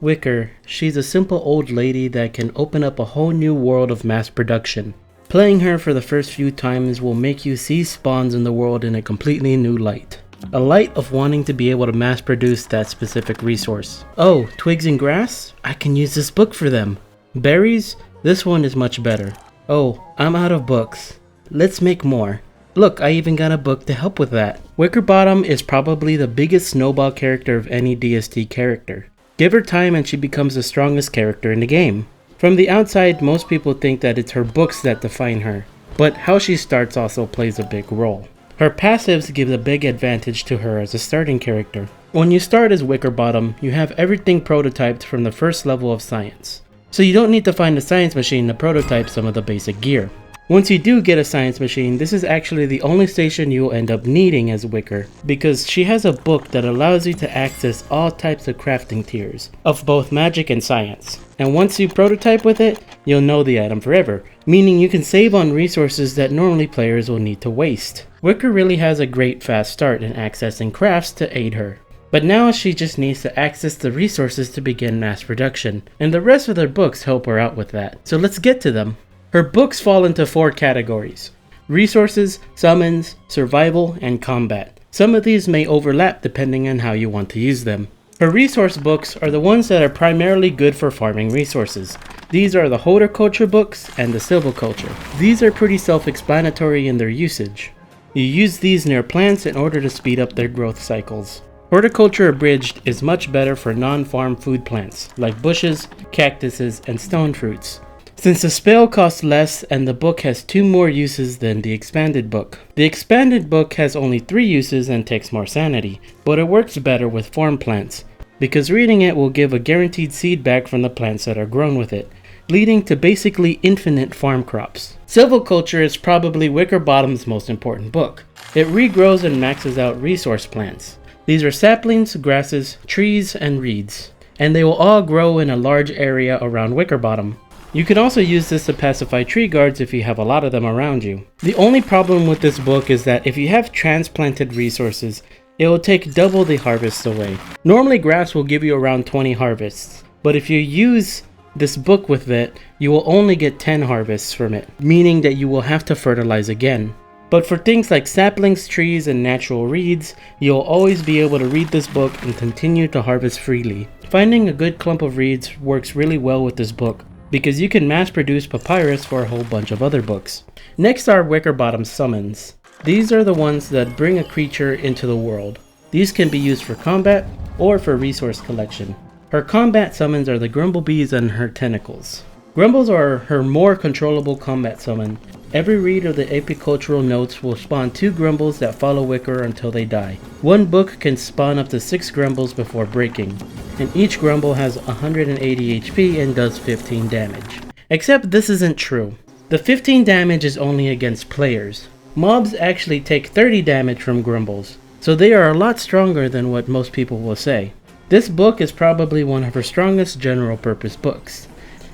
Wicker, she's a simple old lady that can open up a whole new world of mass production. Playing her for the first few times will make you see spawns in the world in a completely new light. A light of wanting to be able to mass produce that specific resource. Oh, twigs and grass? I can use this book for them. Berries? This one is much better. Oh, I'm out of books. Let's make more. Look, I even got a book to help with that. Wickerbottom is probably the biggest snowball character of any DST character. Give her time and she becomes the strongest character in the game. From the outside, most people think that it's her books that define her, but how she starts also plays a big role. Her passives give a big advantage to her as a starting character. When you start as Wickerbottom, you have everything prototyped from the first level of science. So you don't need to find a science machine to prototype some of the basic gear. Once you do get a science machine, this is actually the only station you will end up needing as Wicker, because she has a book that allows you to access all types of crafting tiers of both magic and science. And once you prototype with it, you'll know the item forever, meaning you can save on resources that normally players will need to waste. Wicker really has a great fast start in accessing crafts to aid her. But now she just needs to access the resources to begin mass production, and the rest of their books help her out with that. So let's get to them. Her books fall into 4 categories: resources, summons, survival, and combat. Some of these may overlap depending on how you want to use them. Her resource books are the ones that are primarily good for farming resources. These are the horticulture books and the silviculture. These are pretty self-explanatory in their usage. You use these near plants in order to speed up their growth cycles. Horticulture Abridged is much better for non-farm food plants, like bushes, cactuses, and stone fruits. Since the spell costs less and the book has 2 more uses than the expanded book. The expanded book has only 3 uses and takes more sanity, but it works better with farm plants, because reading it will give a guaranteed seed back from the plants that are grown with it, leading to basically infinite farm crops. Silviculture is probably Wickerbottom's most important book. It regrows and maxes out resource plants. These are saplings, grasses, trees, and reeds, and they will all grow in a large area around Wickerbottom. You can also use this to pacify tree guards if you have a lot of them around you. The only problem with this book is that if you have transplanted resources, it will take double the harvests away. Normally grass will give you around 20 harvests, but if you use this book with it, you will only get 10 harvests from it, meaning that you will have to fertilize again. But for things like saplings, trees, and natural reeds, you'll always be able to read this book and continue to harvest freely. Finding a good clump of reeds works really well with this book, because you can mass produce papyrus for a whole bunch of other books. Next are Wickerbottom summons. These are the ones that bring a creature into the world. These can be used for combat or for resource collection. Her combat summons are the Grumblebees and her tentacles. Grumbles are her more controllable combat summon. Every read of the apicultural notes will spawn 2 grumbles that follow Wicker until they die. One book can spawn up to 6 grumbles before breaking, and each grumble has 180 HP and does 15 damage. Except this isn't true. The 15 damage is only against players. Mobs actually take 30 damage from grumbles, so they are a lot stronger than what most people will say. This book is probably one of her strongest general purpose books.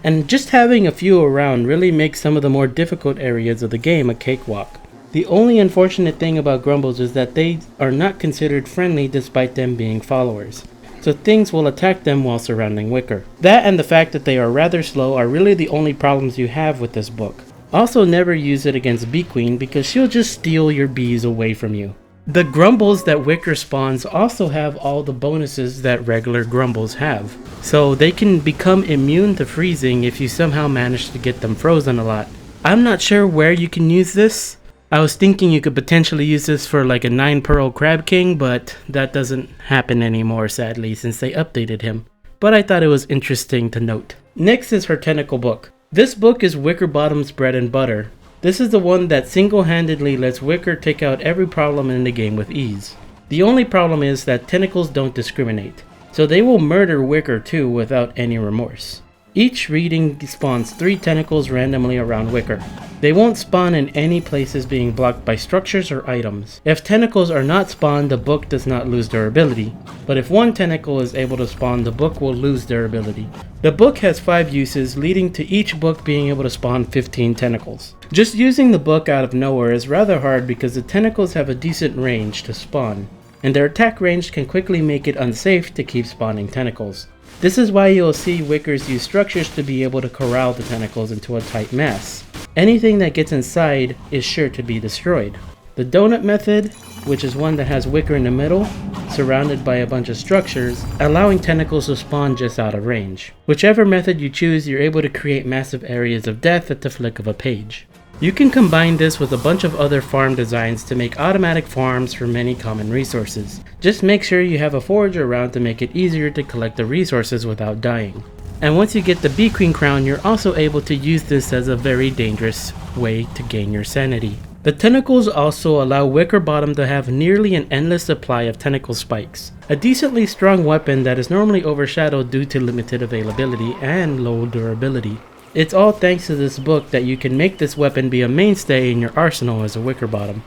And just having a few around really makes some of the more difficult areas of the game a cakewalk. The only unfortunate thing about grumbles is that they are not considered friendly despite them being followers, so things will attack them while surrounding Wicker. That and the fact that they are rather slow are really the only problems you have with this book. Also, never use it against Bee Queen because she'll just steal your bees away from you. The grumbles that Wicker spawns also have all the bonuses that regular grumbles have, so they can become immune to freezing if you somehow manage to get them frozen a lot. I'm not sure where you can use this. I was thinking you could potentially use this for like a 9-pearl Crab King, but that doesn't happen anymore sadly since they updated him. But I thought it was interesting to note. Next is her tentacle book. This book is Wickerbottom's bread and butter. This is the one that single-handedly lets Wicker take out every problem in the game with ease. The only problem is that tentacles don't discriminate, so they will murder Wicker too without any remorse. Each reading spawns 3 tentacles randomly around Wicker. They won't spawn in any places being blocked by structures or items. If tentacles are not spawned, the book does not lose durability, but if 1 tentacle is able to spawn, the book will lose durability. The book has 5 uses, leading to each book being able to spawn 15 tentacles. Just using the book out of nowhere is rather hard because the tentacles have a decent range to spawn, and their attack range can quickly make it unsafe to keep spawning tentacles. This is why you'll see wickers use structures to be able to corral the tentacles into a tight mass. Anything that gets inside is sure to be destroyed. The donut method, which is one that has wicker in the middle, surrounded by a bunch of structures, allowing tentacles to spawn just out of range. Whichever method you choose, you're able to create massive areas of death at the flick of a page. You can combine this with a bunch of other farm designs to make automatic farms for many common resources. Just make sure you have a forager around to make it easier to collect the resources without dying. And once you get the Bee Queen crown, you're also able to use this as a very dangerous way to gain your sanity. The tentacles also allow Wicker Bottom to have nearly an endless supply of tentacle spikes, a decently strong weapon that is normally overshadowed due to limited availability and low durability. It's all thanks to this book that you can make this weapon be a mainstay in your arsenal as a Wicker Bottom.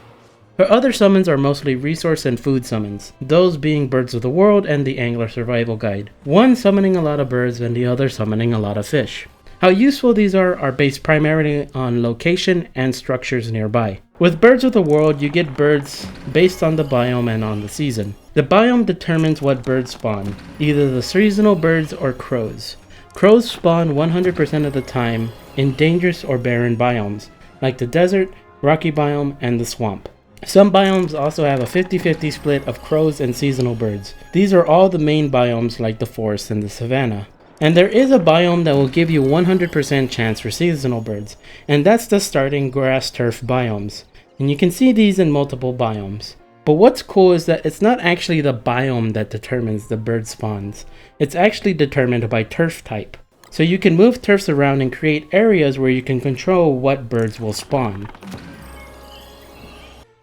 Her other summons are mostly resource and food summons, those being Birds of the World and the Angler Survival Guide, one summoning a lot of birds and the other summoning a lot of fish. How useful these are based primarily on location and structures nearby. With Birds of the World, you get birds based on the biome and on the season. The biome determines what birds spawn, either the seasonal birds or crows. Crows spawn 100% of the time in dangerous or barren biomes, like the desert, rocky biome, and the swamp. Some biomes also have a 50-50 split of crows and seasonal birds. These are all the main biomes like the forest and the savanna. And there is a biome that will give you 100% chance for seasonal birds, and that's the starting grass turf biomes. And you can see these in multiple biomes. But what's cool is that it's not actually the biome that determines the bird spawns. It's actually determined by turf type. So you can move turfs around and create areas where you can control what birds will spawn.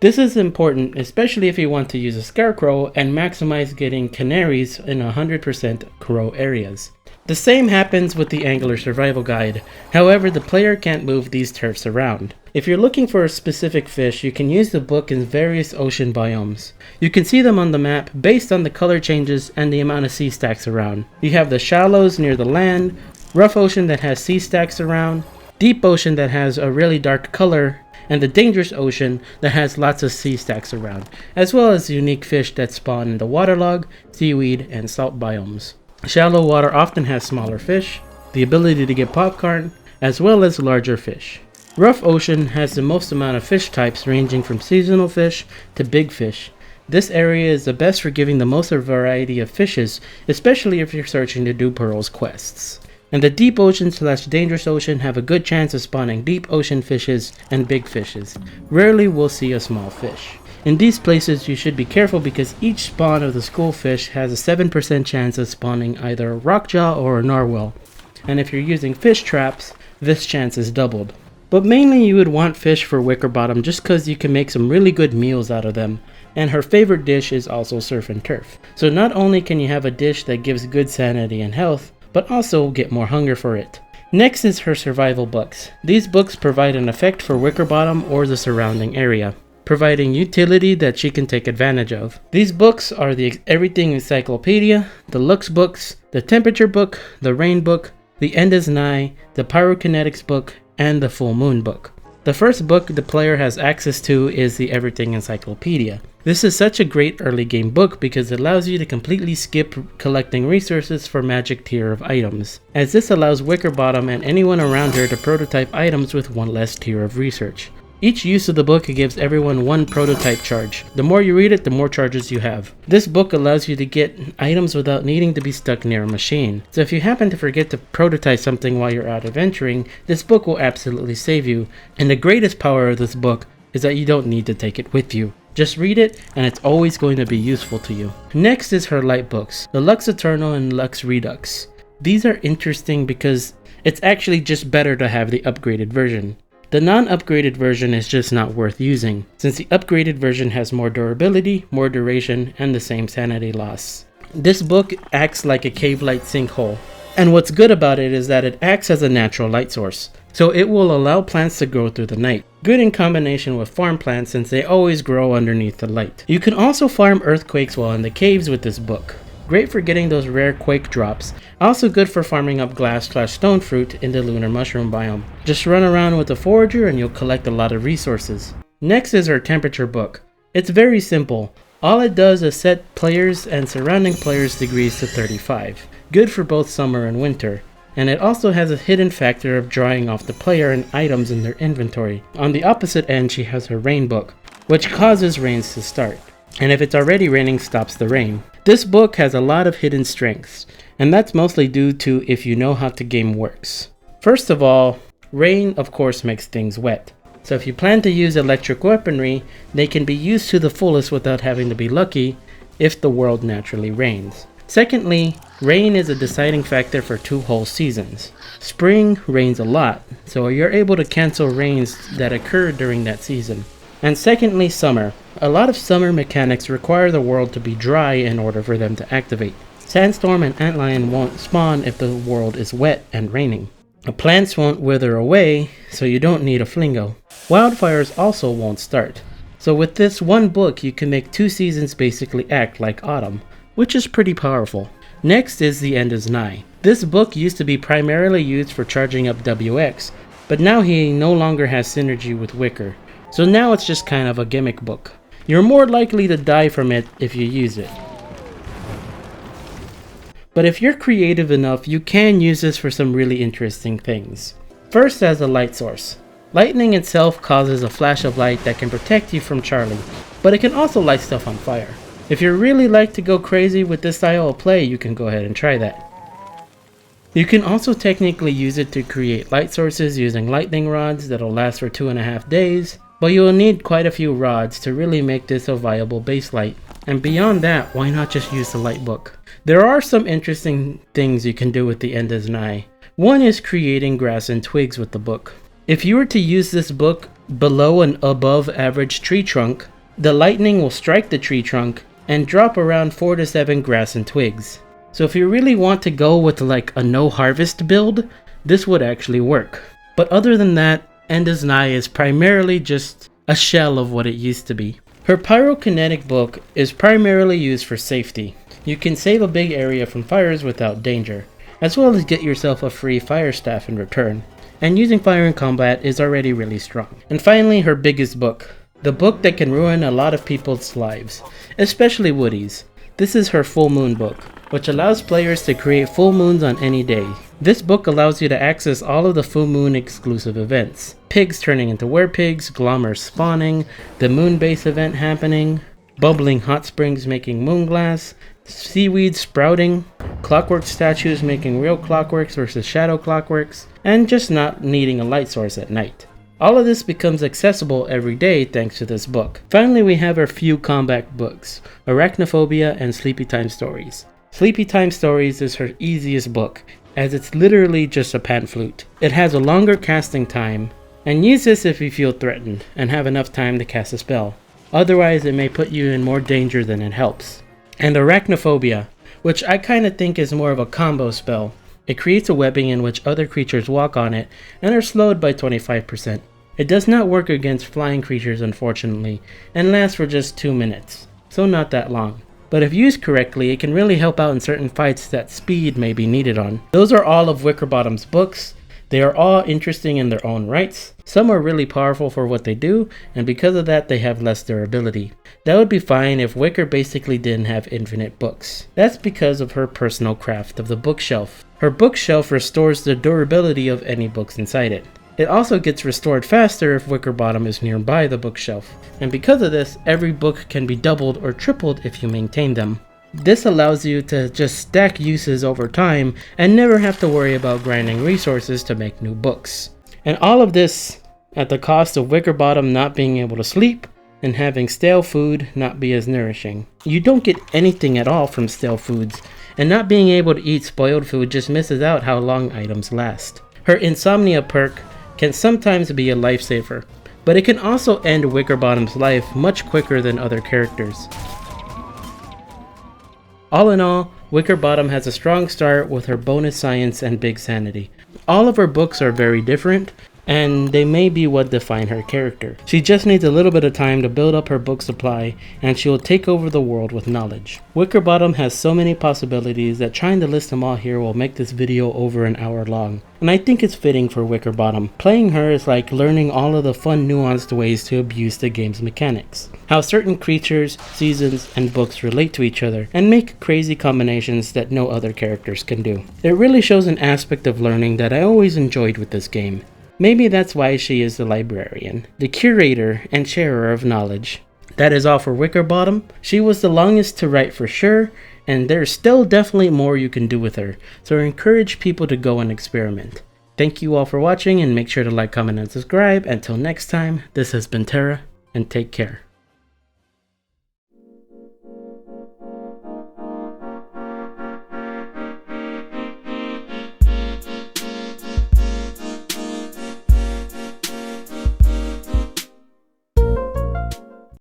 This is important, especially if you want to use a scarecrow and maximize getting canaries in 100% crow areas. The same happens with the Angler Survival Guide, however the player can't move these turfs around. If you're looking for a specific fish, you can use the book in various ocean biomes. You can see them on the map based on the color changes and the amount of sea stacks around. You have the shallows near the land, rough ocean that has sea stacks around, deep ocean that has a really dark color, and the dangerous ocean that has lots of sea stacks around, as well as unique fish that spawn in the waterlog, seaweed, and salt biomes. Shallow water often has smaller fish, the ability to get popcorn, as well as larger fish. Rough ocean has the most amount of fish types ranging from seasonal fish to big fish. This area is the best for giving the most variety of fishes, especially if you're searching to do Pearl's quests. And the deep ocean / dangerous ocean have a good chance of spawning deep ocean fishes and big fishes. Rarely will see a small fish. In these places you should be careful because each spawn of the school fish has a 7% chance of spawning either a rockjaw or a narwhal. And if you're using fish traps, this chance is doubled. But mainly you would want fish for Wicker Bottom just cause you can make some really good meals out of them. And her favorite dish is also surf and turf. So not only can you have a dish that gives good sanity and health, but also get more hunger for it. Next is her survival books. These books provide an effect for Wicker Bottom or the surrounding area, providing utility that she can take advantage of. These books are the Everything Encyclopedia, the Lux books, the Temperature book, the Rain book, the End is Nigh, the Pyrokinetics book, and the Full Moon book. The first book the player has access to is the Everything Encyclopedia. This is such a great early game book because it allows you to completely skip collecting resources for magic tier of items, as this allows Wicker Bottom and anyone around her to prototype items with one less tier of research. Each use of the book gives everyone one prototype charge. The more you read it, the more charges you have. This book allows you to get items without needing to be stuck near a machine. So if you happen to forget to prototype something while you're out adventuring, this book will absolutely save you. And the greatest power of this book is that you don't need to take it with you. Just read it and it's always going to be useful to you. Next is her light books, the Lux Eternal and Lux Redux. These are interesting because it's actually just better to have the upgraded version. The non-upgraded version is just not worth using, since the upgraded version has more durability, more duration, and the same sanity loss. This book acts like a cave light sinkhole, and what's good about it is that it acts as a natural light source, so it will allow plants to grow through the night. Good in combination with farm plants since they always grow underneath the light. You can also farm earthquakes while in the caves with this book. Great for getting those rare quake drops. Also good for farming up glass / stone fruit in the lunar mushroom biome. Just run around with a forager and you'll collect a lot of resources. Next is her temperature book. It's very simple. All it does is set players and surrounding players' degrees to 35. good for both summer and winter. And it also has a hidden factor of drawing off the player and items in their inventory. On the opposite end, she has her rain book, which causes rains to start. And if it's already raining, stops the rain. This book has a lot of hidden strengths, and that's mostly due to if you know how the game works. First of all, rain of course makes things wet. So if you plan to use electric weaponry, they can be used to the fullest without having to be lucky if the world naturally rains. Secondly, rain is a deciding factor for 2 whole seasons. Spring rains a lot, so you're able to cancel rains that occur during that season. And secondly, summer. A lot of summer mechanics require the world to be dry in order for them to activate. Sandstorm and Antlion won't spawn if the world is wet and raining. The plants won't wither away, so you don't need a flingo. Wildfires also won't start. So with this one book, you can make 2 seasons basically act like autumn, which is pretty powerful. Next is The End Is Nigh. This book used to be primarily used for charging up WX, but now he no longer has synergy with Wicker, so now it's just kind of a gimmick book. You're more likely to die from it if you use it. But if you're creative enough, you can use this for some really interesting things. First, as a light source. Lightning itself causes a flash of light that can protect you from Charlie, but it can also light stuff on fire. If you really like to go crazy with this style of play, you can go ahead and try that. You can also technically use it to create light sources using lightning rods that'll last for 2.5 days, but you'll need quite a few rods to really make this a viable base light. And beyond that, why not just use the light book? There are some interesting things you can do with The End Is Nigh. One is creating grass and twigs with the book. If you were to use this book below an above average tree trunk, the lightning will strike the tree trunk and drop around 4 to 7 grass and twigs. So if you really want to go with like a no harvest build, this would actually work. But other than that, End Is Nigh is primarily just a shell of what it used to be. Her pyrokinetic book is primarily used for safety. You can save a big area from fires without danger, as well as get yourself a free fire staff in return. And using fire in combat is already really strong. And finally, her biggest book. The book that can ruin a lot of people's lives, especially Woody's. This is her full moon book, which allows players to create full moons on any day. This book allows you to access all of the full moon exclusive events. Pigs turning into werepigs, glommers spawning, the moon base event happening, bubbling hot springs making moon glass, seaweed sprouting, clockwork statues making real clockworks versus shadow clockworks, and just not needing a light source at night. All of this becomes accessible every day thanks to this book. Finally, we have our few combat books, Arachnophobia and Sleepy Time Stories. Sleepy Time Stories is her easiest book, as it's literally just a pan flute. It has a longer casting time, and use this if you feel threatened and have enough time to cast a spell. Otherwise, it may put you in more danger than it helps. And Arachnophobia, which I kinda think is more of a combo spell. It creates a webbing in which other creatures walk on it and are slowed by 25%. It does not work against flying creatures unfortunately, and lasts for just 2 minutes, so not that long. But if used correctly, it can really help out in certain fights that speed may be needed on. Those are all of Wickerbottom's books. They are all interesting in their own rights. Some are really powerful for what they do, and because of that they have less durability. That would be fine if Wicker basically didn't have infinite books. That's because of her personal craft of the bookshelf. Her bookshelf restores the durability of any books inside it. It also gets restored faster if Wickerbottom is nearby the bookshelf. And because of this, every book can be doubled or tripled if you maintain them. This allows you to just stack uses over time and never have to worry about grinding resources to make new books. And all of this at the cost of Wickerbottom not being able to sleep and having stale food not be as nourishing. You don't get anything at all from stale foods, and not being able to eat spoiled food just misses out how long items last. Her insomnia perk can sometimes be a lifesaver, but it can also end Wickerbottom's life much quicker than other characters. All in all, Wickerbottom has a strong start with her bonus science and big sanity. All of her books are very different, and they may be what define her character. She just needs a little bit of time to build up her book supply, and she will take over the world with knowledge. Wickerbottom has so many possibilities that trying to list them all here will make this video over an hour long. And I think it's fitting for Wickerbottom. Playing her is like learning all of the fun nuanced ways to abuse the game's mechanics. How certain creatures, seasons, and books relate to each other, and make crazy combinations that no other characters can do. It really shows an aspect of learning that I always enjoyed with this game. Maybe that's why she is the librarian, the curator and sharer of knowledge. That is all for Wickerbottom. She was the longest to write for sure, and there's still definitely more you can do with her, so I encourage people to go and experiment. Thank you all for watching, and make sure to like, comment, and subscribe. Until next time, this has been Terra, and take care.